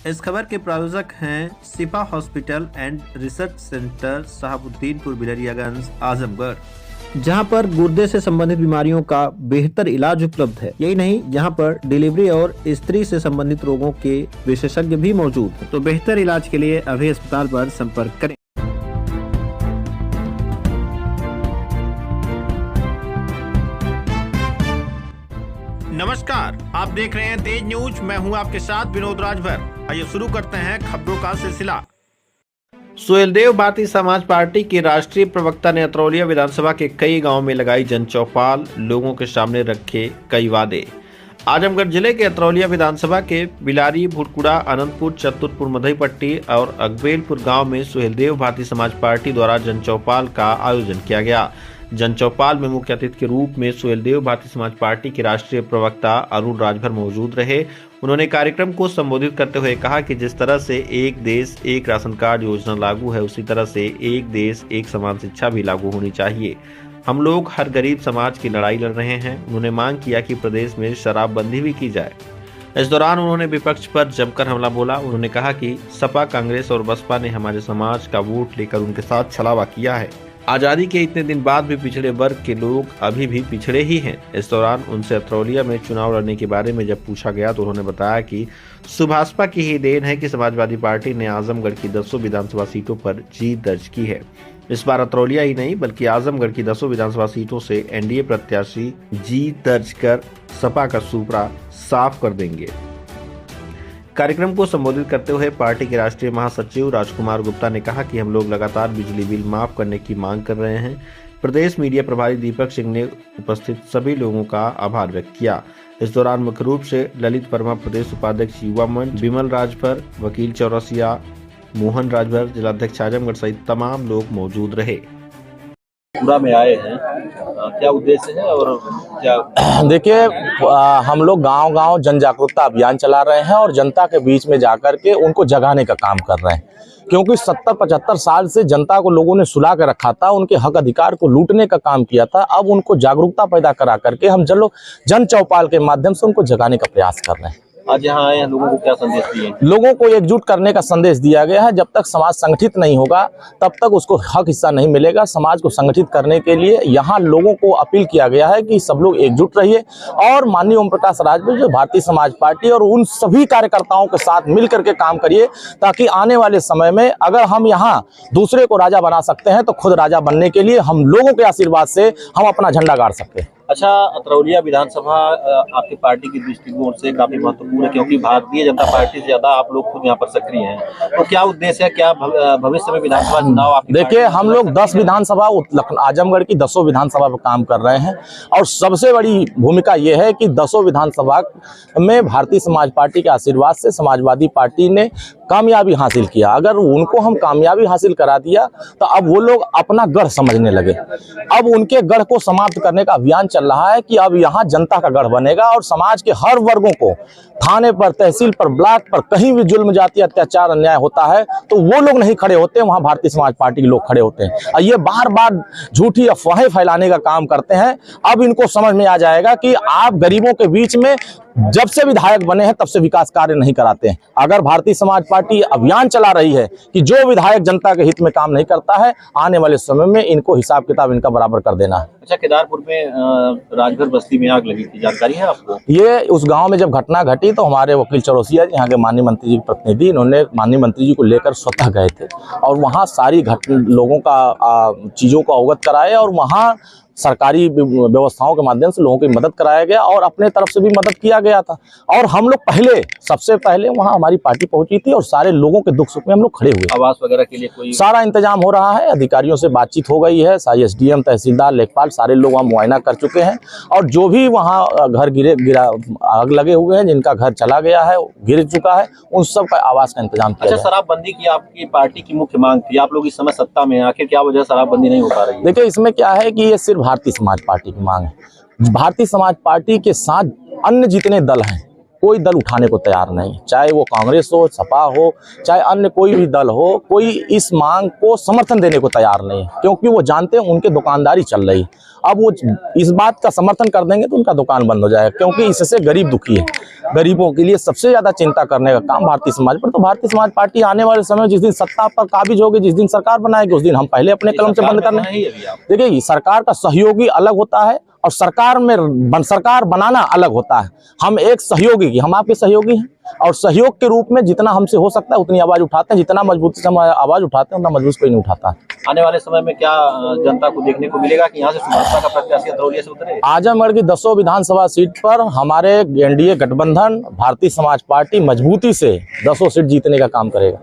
इस खबर के प्रायोजक हैं Sipa hospital and research centre Sahbuddinpur Bilariyaganj Azamgarh, जहां पर गुर्दे से संबंधित बीमारियों का बेहतर इलाज उपलब्ध है। यही नहीं, यहां पर डिलीवरी और स्त्री से संबंधित रोगों के विशेषज्ञ भी मौजूद हैं। तो बेहतर इलाज के लिए अभी अस्पताल पर संपर्क करें। नमस्कार, आप देख रहे हैं तेज न्यूज। मैं हूं आपके साथ विनोद राजभर। आइए शुरू करते हैं खबरों का सिलसिला। सुहेलदेव भारतीय समाज पार्टी के राष्ट्रीय प्रवक्ता ने अतरौलिया विधानसभा के कई गांवों में लगाई जन चौपाल, लोगों के सामने रखे कई वादे। आजमगढ़ जिले के अतरौलिया विधानसभा के बिलारी, भुटकुड़ा, अनंतपुर, चतुरपुर, मधईपट्टी और अकबेलपुर गांव में सुहेलदेव भारतीय समाज पार्टी द्वारा जन चौपाल का आयोजन किया गया। जन चौपाल में मुख्य अतिथि के रूप में सुहेलदेव भारतीय समाज पार्टी के राष्ट्रीय प्रवक्ता अरुण राजभर मौजूद रहे। उन्होंने कार्यक्रम को संबोधित करते हुए कहा कि जिस तरह से एक देश एक राशन कार्ड योजना लागू है, उसी तरह से एक देश एक समान शिक्षा भी लागू होनी चाहिए। हम लोग हर गरीब समाज की लड़ाई लड़ रहे हैं। उन्होंने मांग किया कि प्रदेश में शराबबंदी भी की जाए। इस दौरान उन्होंने विपक्ष पर जमकर हमला बोला। उन्होंने कहा कि सपा, कांग्रेस और बसपा ने हमारे समाज का वोट लेकर उनके साथ छलावा किया है। आज़ादी के इतने दिन बाद भी पिछड़े वर्ग के लोग अभी भी पिछड़े ही हैं। इस दौरान उनसे अतरौलिया में चुनाव लड़ने के बारे में जब पूछा गया तो उन्होंने बताया कि सुभाषपा की ही देन है कि समाजवादी पार्टी ने आजमगढ़ की 10 विधानसभा सीटों पर जीत दर्ज की है। इस बार अतरौलिया ही नहीं बल्कि आजमगढ़ की 10 विधानसभा सीटों से एनडीए प्रत्याशी जीत दर्ज कर सपा का सुपड़ा साफ कर देंगे। कार्यक्रम को संबोधित करते हुए पार्टी के राष्ट्रीय महासचिव राजकुमार गुप्ता ने कहा कि हम लोग लगातार बिजली बिल माफ करने की मांग कर रहे हैं। प्रदेश मीडिया प्रभारी दीपक सिंह ने उपस्थित सभी लोगों का आभार व्यक्त किया। इस दौरान मुख्य रूप से ललित वर्मा, प्रदेश उपाध्यक्ष युवा मंच, विमल राजभर, वकील चौरसिया, मोहन राजभर, जिलाध्यक्ष आजमगढ़ सहित तमाम लोग मौजूद रहे। पूरा में आए हैं, क्या उद्देश्य है और क्या? देखिए, हम लोग गांव-गांव जन जागरूकता अभियान चला रहे हैं और जनता के बीच में जाकर के उनको जगाने का काम कर रहे हैं, क्योंकि 70-75 साल से जनता को लोगों ने सुला कर रखा था, उनके हक अधिकार को लूटने का काम किया था। अब उनको जागरूकता पैदा करा करके हम जन चौपाल के माध्यम से उनको जगाने का प्रयास कर रहे हैं। आज यहाँ आए हैं, लोगों को क्या संदेश दिए? लोगों को एकजुट करने का संदेश दिया गया है। जब तक समाज संगठित नहीं होगा तब तक उसको हक हिस्सा नहीं मिलेगा। समाज को संगठित करने के लिए यहाँ लोगों को अपील किया गया है कि सब लोग एकजुट रहिए और माननीय ओम प्रकाश राजभर जो भारतीय समाज पार्टी और उन सभी कार्यकर्ताओं के साथ मिल करके काम करिए, ताकि आने वाले समय में अगर हम यहाँ दूसरे को राजा बना सकते हैं तो खुद राजा बनने के लिए हम लोगों के आशीर्वाद से हम अपना झंडा गाड़ सकते हैं। अच्छा, अतरौलिया विधानसभा आपकी पार्टी की दृष्टिकोण से काफी महत्वपूर्ण है, क्योंकि भारतीय जनता पार्टी से ज्यादा आप लोग खुद यहाँ पर सक्रिय हैं। तो क्या उद्देश्य है, क्या भविष्य में विधानसभा चुनाव आपकी? देखिए, हम लोग 10 विधानसभा आजमगढ़ की 10 विधानसभा पर काम कर रहे हैं और सबसे बड़ी भूमिका ये है कि 10 विधानसभा में भारतीय समाज पार्टी के आशीर्वाद से समाजवादी पार्टी ने कामयाबी हासिल किया। अगर उनको हम कामयाबी हासिल करा दिया तो अब वो लोग अपना गढ़ समझने लगे। अब उनके गढ़ को समाप्त करने का अभियान चल रहा है कि अब यहाँ जनता का गढ़ बनेगा और समाज के हर वर्गों को थाने पर, तहसील पर, ब्लॉक पर कहीं भी जुल्म, जाति, अत्याचार, अन्याय होता है तो वो लोग नहीं खड़े होते, वहाँ भारतीय समाज पार्टी के लोग खड़े होते हैं। और ये बार बार झूठी अफवाहें फैलाने का काम करते हैं। अब इनको समझ में आ जाएगा कि आप गरीबों के बीच में जब से विधायक बने हैं तब से विकास कार्य नहीं कराते हैं। अगर भारतीय समाज पार्टी अभियान चला रही है कि जो विधायक जनता के हित में काम नहीं करता है, आने वाले समय में इनको हिसाब किताब इनका बराबर कर देना है। अच्छा, केदारपुर में राजभर बस्ती में आग लगी थी, जानकारी है आपको? ये उस गांव में जब घटना घटी तो हमारे वकील चौरसिया यहाँ के माननीय मंत्री जी के प्रतिनिधि, इन्होंने माननीय मंत्री जी को लेकर स्वतः गए थे और वहाँ सारी लोगों का चीज़ों को अवगत कराए और वहाँ सरकारी व्यवस्थाओं के माध्यम से लोगों की मदद कराया गया और अपने तरफ से भी मदद किया गया था। और हम लोग सबसे पहले वहाँ हमारी पार्टी पहुंची थी और सारे लोगों के दुख सुख में हम लोग खड़े हुए। आवास वगैरह के लिए कोई सारा इंतजाम हो रहा है, अधिकारियों से बातचीत हो गई है, एसडीएम, तहसीलदार, लेखपाल सारे लोग वहाँ मुआयना कर चुके हैं और जो भी वहाँ घर आग लगे हुए हैं, जिनका घर चला गया है, गिर चुका है, उन सब का आवास का इंतजाम किया। अच्छा, शराबबंदी की आपकी पार्टी की मुख्य मांग थी, आप लोग इस समय सत्ता में हैं, आखिर क्या वजह शराबबंदी नहीं हो पा रही है? देखिए, इसमें क्या है कि ये सिर्फ भारतीय समाज पार्टी की मांग है। भारतीय समाज पार्टी के साथ अन्य जितने दल हैं, कोई दल उठाने को तैयार नहीं, चाहे वो कांग्रेस हो, सपा हो, चाहे अन्य कोई भी दल हो, कोई इस मांग को समर्थन देने को तैयार नहीं है, क्योंकि वो जानते हैं उनके दुकानदारी चल रही है अब वो इस बात का समर्थन कर देंगे तो उनका दुकान बंद हो जाएगा, क्योंकि इससे गरीब दुखी है। गरीबों के लिए सबसे ज्यादा चिंता करने का काम भारतीय समाज पर। तो भारतीय समाज पार्टी आने वाले समय जिस दिन सत्ता पर काबिज होगी, जिस दिन सरकार बनाएगी, उस दिन हम पहले अपने कलम से बंद करने। देखिए, सरकार का सहयोगी अलग होता है और सरकार बनाना अलग होता है। हम एक सहयोगी, हम आपके सहयोगी हैं, और सहयोग के रूप में जितना हमसे हो सकता है उतनी आवाज उठाते हैं। जितना मजबूती से हम आवाज उठाते हैं उतना मजबूत कोई नहीं उठाता है। आने वाले समय में क्या जनता को देखने को मिलेगा कि यहाँ से भाजपा का प्रत्याशी अतरौलिया से उतरे? आजमगढ़ की 10 विधानसभा सीट पर हमारे एनडीए गठबंधन भारतीय समाज पार्टी मजबूती से 10 सीट जीतने का काम करेगा।